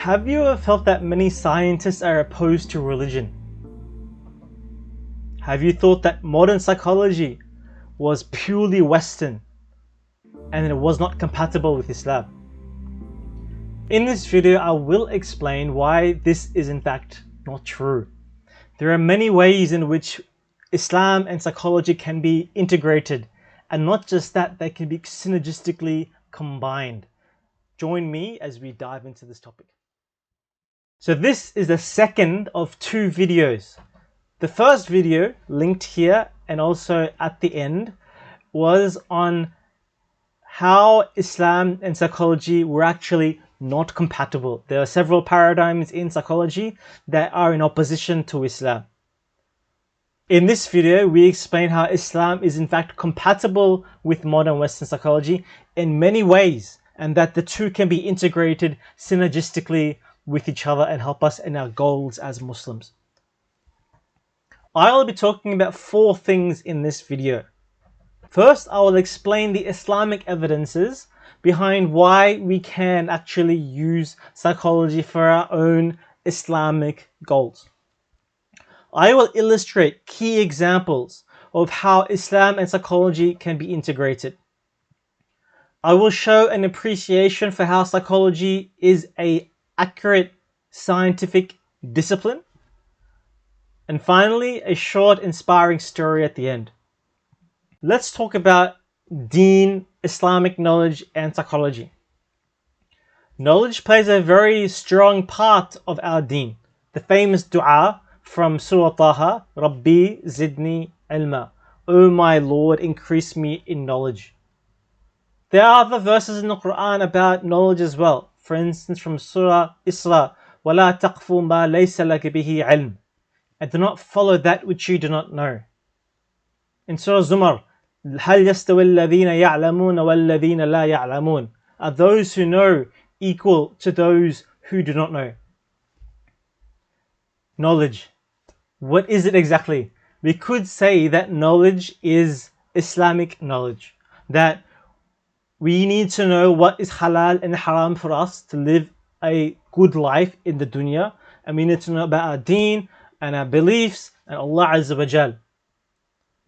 Have you ever felt that many scientists are opposed to religion? Have you thought that modern psychology was purely Western and it was not compatible with Islam? In this video, I will explain why this is in fact not true. There are many ways in which Islam and psychology can be integrated, and not just that, they can be synergistically combined. Join me as we dive into this topic. So this is the second of two videos. The first video, linked here and also at the end, was on how Islam and psychology were actually not compatible. There are several paradigms in psychology that are in opposition to Islam. In this video, we explain how Islam is in fact compatible with modern Western psychology in many ways, and that the two can be integrated synergistically with each other and help us in our goals as Muslims. I'll be talking about 4 things in this video. First, I will explain the Islamic evidences behind why we can actually use psychology for our own Islamic goals. I will illustrate key examples of how Islam and psychology can be integrated. I will show an appreciation for how psychology is an accurate scientific discipline. And finally, a short inspiring story at the end. Let's talk about deen, Islamic knowledge and psychology. Knowledge plays a very strong part of our deen. The famous dua from Surah Taha, Rabbi Zidni Ilma, O my Lord, increase me in knowledge. There are other verses in the Quran about knowledge as well. For instance, from Surah Isra, وَلَا تَقْفُ مَا لَيْسَ لَكَ بِهِ عِلْمٍ, and do not follow that which you do not know. In Surah Zumar, هَلْ يَسْتَوِي الَّذِينَ يَعْلَمُونَ وَالَّذِينَ لَا يَعْلَمُونَ, are those who know equal to those who do not know? Knowledge. What is it exactly? We could say that knowledge is Islamic knowledge. That we need to know what is halal and haram for us to live a good life in the dunya. And we need to know about our deen and our beliefs and Allah Azza wa Jal.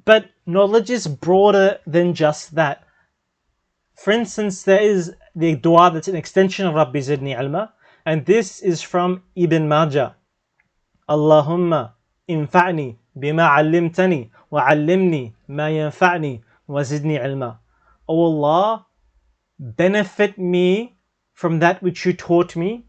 But knowledge is broader than just that. For instance, there is the dua that's an extension of Rabbi Zidni Ilma, and this is from Ibn Majah. Allahumma infa'ni bima 'allimtani wa 'allimni ma yanfa'ni wa zidni ilma. O Allah, benefit me from that which you taught me,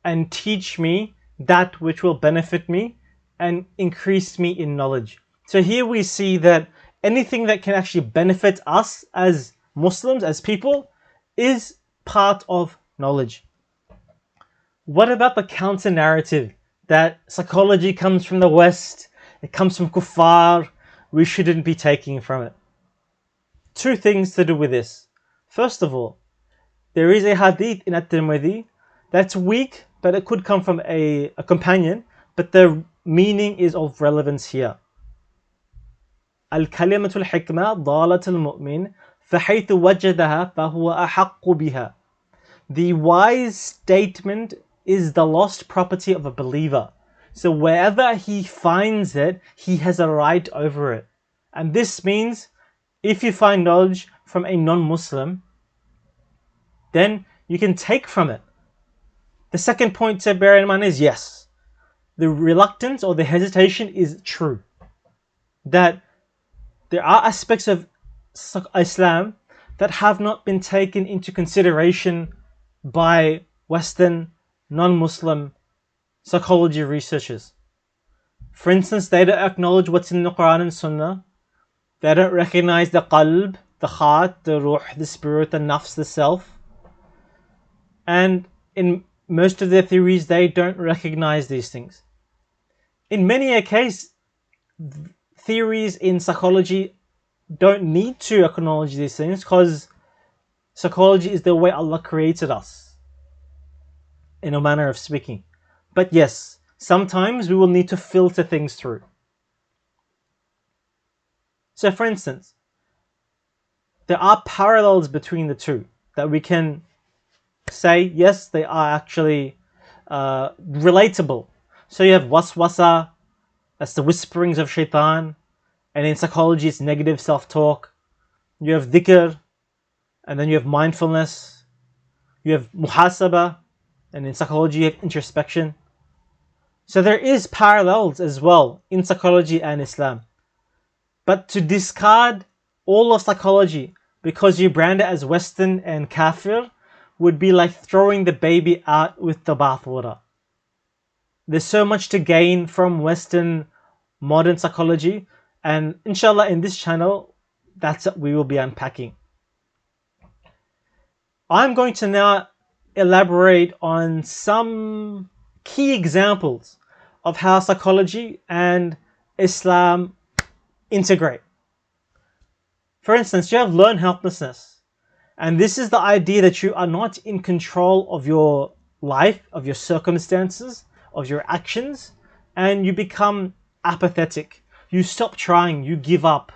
and teach me that which will benefit me, and increase me in knowledge. So here we see that anything that can actually benefit us as Muslims, as people, is part of knowledge. What about the counter narrative that psychology comes from the West, it comes from kuffar, we shouldn't be taking from it? 2 things to do with this. First of all, there is a hadith in At-Tirmidhi that's weak, but it could come from a companion, but the meaning is of relevance here. الكلمة الحكمة ضالة المؤمن فحيث وجدها فهو أحق بها. The wise statement is the lost property of a believer. So wherever he finds it, he has a right over it. And this means if you find knowledge from a non-Muslim, then you can take from it. The second point to bear in mind is, yes, the reluctance or the hesitation is true. That there are aspects of Islam that have not been taken into consideration by Western non-Muslim psychology researchers. For instance, they don't acknowledge what's in the Quran and Sunnah. They don't recognize the Qalb, the heart, the Ruh, the spirit, the Nafs, the self. And in most of their theories, they don't recognize these things. In many a case, theories in psychology don't need to acknowledge these things because psychology is the way Allah created us, in a manner of speaking. But yes, sometimes we will need to filter things through. So for instance, there are parallels between the two that we can say, yes, they are actually relatable. So you have Waswasa, that's the whisperings of shaitan, and in psychology it's negative self-talk. You have Dhikr, and then you have mindfulness. You have muhasaba, and in psychology you have introspection. So there is parallels as well in psychology and Islam. But to discard all of psychology because you brand it as Western and kafir would be like throwing the baby out with the bathwater. There's so much to gain from Western modern psychology, and inshallah in this channel, that's what we will be unpacking. I'm going to now elaborate on some key examples of how psychology and Islam integrate. For instance, you have learned helplessness. And this is the idea that you are not in control of your life, of your circumstances, of your actions, and you become apathetic. You stop trying, you give up.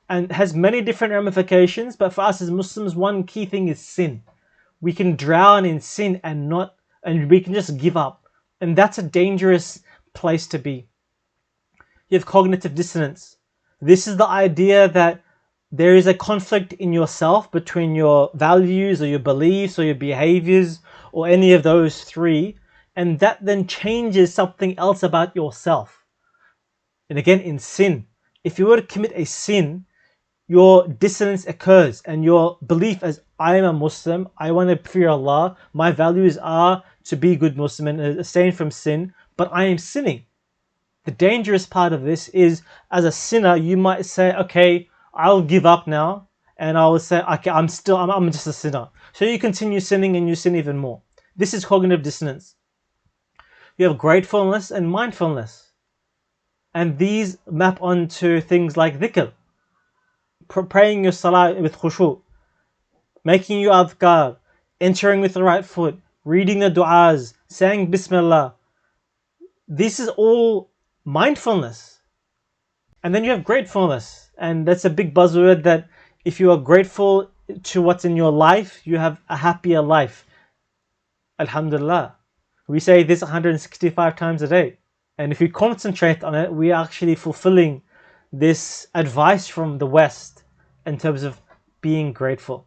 And it has many different ramifications, but for us as Muslims, one key thing is sin. We can drown in sin and we can just give up. And that's a dangerous place to be. You have cognitive dissonance. This is the idea that there is a conflict in yourself between your values or your beliefs or your behaviors or any of those three, and that then changes something else about yourself. And again, in sin, if you were to commit a sin, your dissonance occurs and your belief as I am a Muslim, I want to fear Allah, my values are to be a good Muslim and abstain from sin, but I am sinning. The dangerous part of this is, as a sinner, you might say, okay, I'll give up now, and I will say, okay, I'm just a sinner. So you continue sinning and you sin even more. This is cognitive dissonance. You have gratefulness and mindfulness. And these map onto things like dhikr, praying your salah with khushu, making your adhkar, entering with the right foot, reading the du'as, saying bismillah. This is all mindfulness. And then you have gratefulness, and that's a big buzzword that if you are grateful to what's in your life, you have a happier life. Alhamdulillah. We say this 165 times a day. And if we concentrate on it, we are actually fulfilling this advice from the West in terms of being grateful.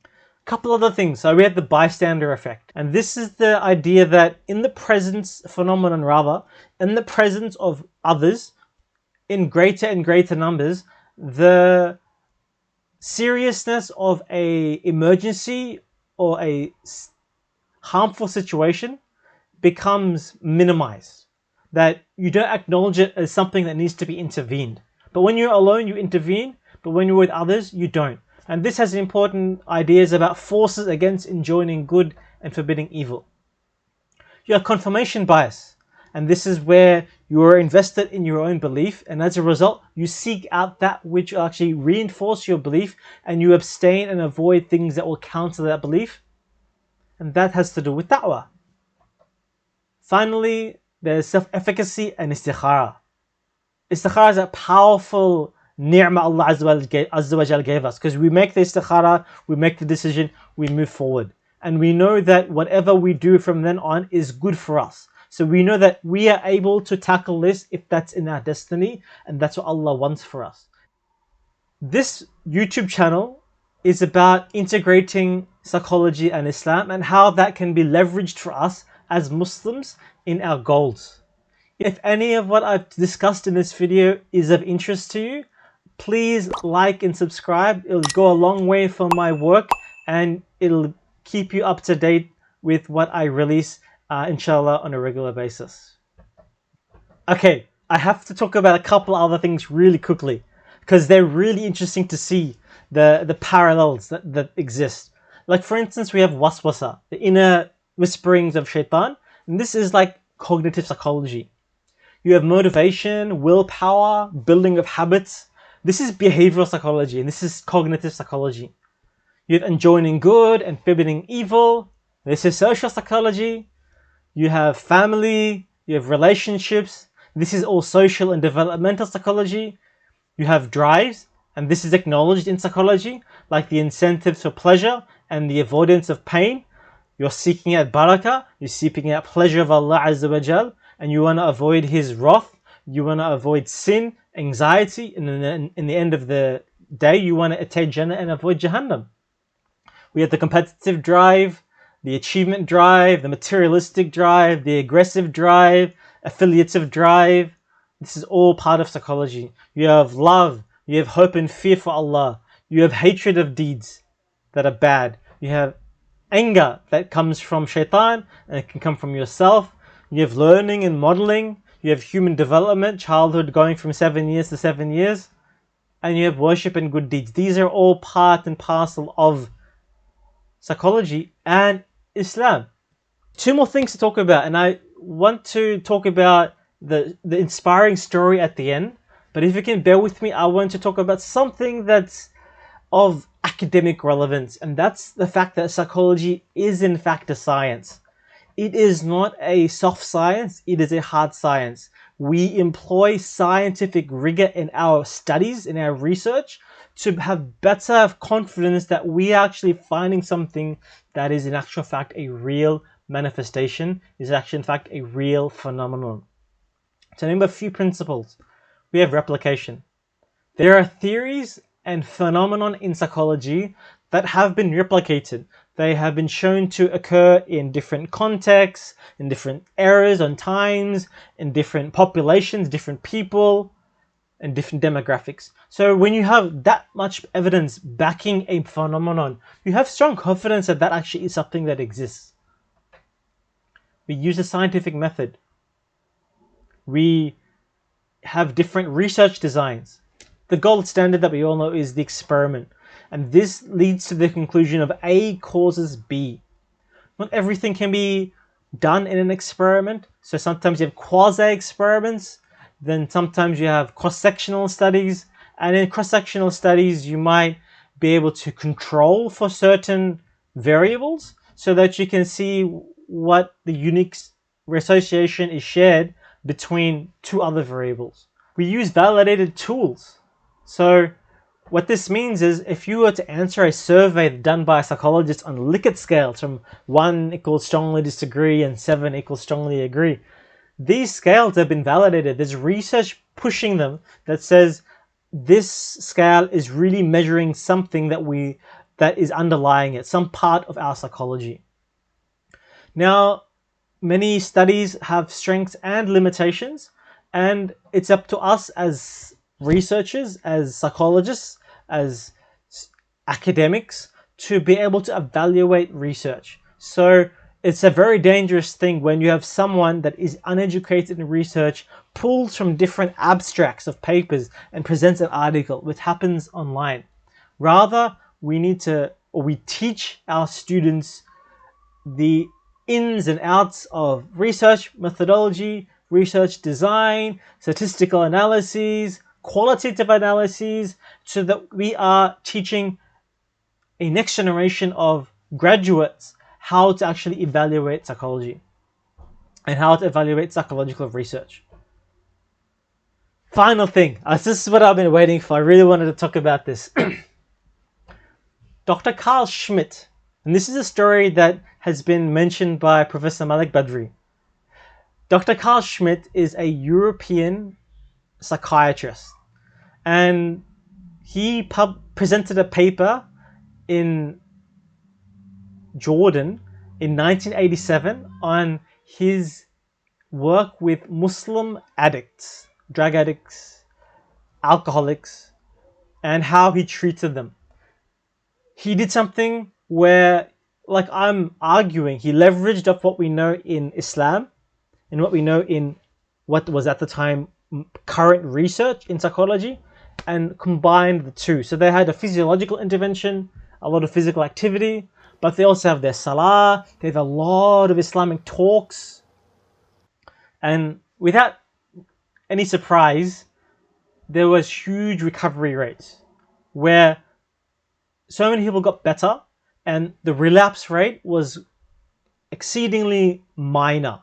A couple other things. So we have the bystander effect. And this is the idea that in the presence of others, in greater and greater numbers, the seriousness of a emergency or a harmful situation becomes minimized. That you don't acknowledge it as something that needs to be intervened. But when you're alone, you intervene. But when you're with others, you don't. And this has important ideas about forces against enjoining good and forbidding evil. You have confirmation bias. And this is where you are invested in your own belief. And as a result, you seek out that which will actually reinforce your belief. And you abstain and avoid things that will counter that belief. And that has to do with da'wah. Finally, there's self-efficacy and istikhara. Istikhara is a powerful ni'mah Allah Azza wa Jal gave us, because we make the istikhara, we make the decision, we move forward. And we know that whatever we do from then on is good for us. So we know that we are able to tackle this if that's in our destiny, and that's what Allah wants for us. This YouTube channel is about integrating psychology and Islam and how that can be leveraged for us as Muslims in our goals. If any of what I've discussed in this video is of interest to you, please like and subscribe. It'll go a long way for my work and it'll keep you up to date with what I release, inshallah, on a regular basis. Okay, I have to talk about a couple other things really quickly because they're really interesting to see the parallels that exist. Like, for instance, we have Waswasa, the inner whisperings of shaitan, and this is like cognitive psychology. You have motivation, willpower, building of habits. This is behavioral psychology, and this is cognitive psychology. You have enjoining good and forbidding evil. This is social psychology. You have family, you have relationships. This is all social and developmental psychology. You have drives, and this is acknowledged in psychology, like the incentives for pleasure and the avoidance of pain. You're seeking out barakah, you're seeking out pleasure of Allah Azza wa Jal, and you want to avoid His wrath, you want to avoid sin, anxiety, and in the end of the day, you want to attain Jannah and avoid Jahannam. We have the competitive drive, the achievement drive, the materialistic drive, the aggressive drive, affiliative drive. This is all part of psychology. You have love, you have hope and fear for Allah, you have hatred of deeds that are bad, you have anger that comes from shaitan and it can come from yourself, you have learning and modeling, you have human development, childhood going from 7 years to 7 years, and you have worship and good deeds. These are all part and parcel of psychology and Islam. Two more things to talk about, and I want to talk about the inspiring story at the end, but if you can bear with me, I want to talk about something that's of academic relevance, and that's the fact that psychology is in fact a science. It is not a soft science, it is a hard science. We employ scientific rigor in our studies, in our research, to have better confidence that we are actually finding something that is in actual fact a real manifestation, is actually in fact a real phenomenon. To name a few principles, we have replication. There are theories and phenomenon in psychology that have been replicated. They have been shown to occur in different contexts, in different eras and times, in different populations, different people, and different demographics. So when you have that much evidence backing a phenomenon, you have strong confidence that that actually is something that exists. We use a scientific method. We have different research designs. The gold standard that we all know is the experiment. And this leads to the conclusion of A causes B. Not everything can be done in an experiment. So sometimes you have quasi-experiments. Then sometimes you have cross-sectional studies. And in cross-sectional studies, you might be able to control for certain variables so that you can see what the unique association is shared between two other variables. We use validated tools. So what this means is if you were to answer a survey done by a psychologist on Likert scales from 1 equals strongly disagree and 7 equals strongly agree, these scales have been validated. There's research pushing them that says this scale is really measuring something that is underlying it, some part of our psychology. Now, many studies have strengths and limitations, and it's up to us as researchers, as psychologists, as academics to be able to evaluate research. So it's a very dangerous thing when you have someone that is uneducated in research, pulls from different abstracts of papers and presents an article, which happens online. Rather, we teach our students the ins and outs of research methodology, research design, statistical analyses, qualitative analyses, so that we are teaching a next generation of graduates how to actually evaluate psychology and how to evaluate psychological research. Final thing, this is what I've been waiting for. I really wanted to talk about this. Dr. Carl Schmitt, and this is a story that has been mentioned by Professor Malik Badri. Dr. Carl Schmitt is a European psychiatrist, and he presented a paper in Jordan in 1987 on his work with Muslim addicts, drug addicts, alcoholics, and how he treated them. He did something where, like I'm arguing, he leveraged up what we know in Islam and what we know in what was at the time current research in psychology and combined the two. So they had a physiological intervention, a lot of physical activity, but they also have their salah, they have a lot of Islamic talks. And without any surprise, there was huge recovery rates where so many people got better and the relapse rate was exceedingly minor,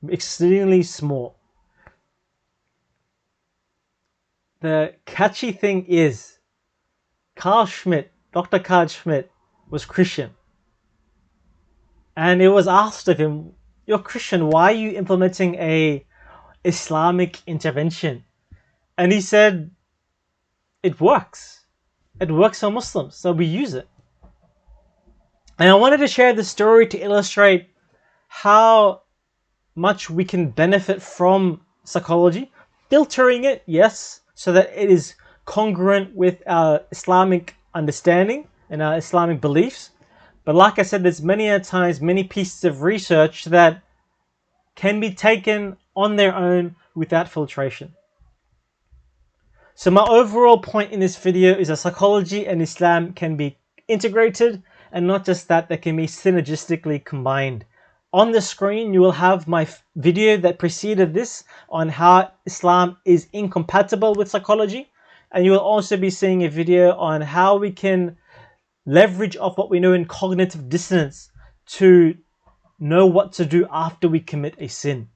exceedingly small. The catchy thing is, Dr. Carl Schmitt was Christian. And it was asked of him, "You're Christian, why are you implementing a Islamic intervention?" And he said, "It works. It works for Muslims, so we use it." And I wanted to share this story to illustrate how much we can benefit from psychology, filtering it, yes, so that it is congruent with our Islamic understanding and our Islamic beliefs. But like I said, there's many times, many pieces of research that can be taken on their own without filtration. So my overall point in this video is that psychology and Islam can be integrated, and not just that, they can be synergistically combined. On the screen, you will have my video that preceded this on how Islam is incompatible with psychology. And you will also be seeing a video on how we can leverage off what we know in cognitive dissonance to know what to do after we commit a sin.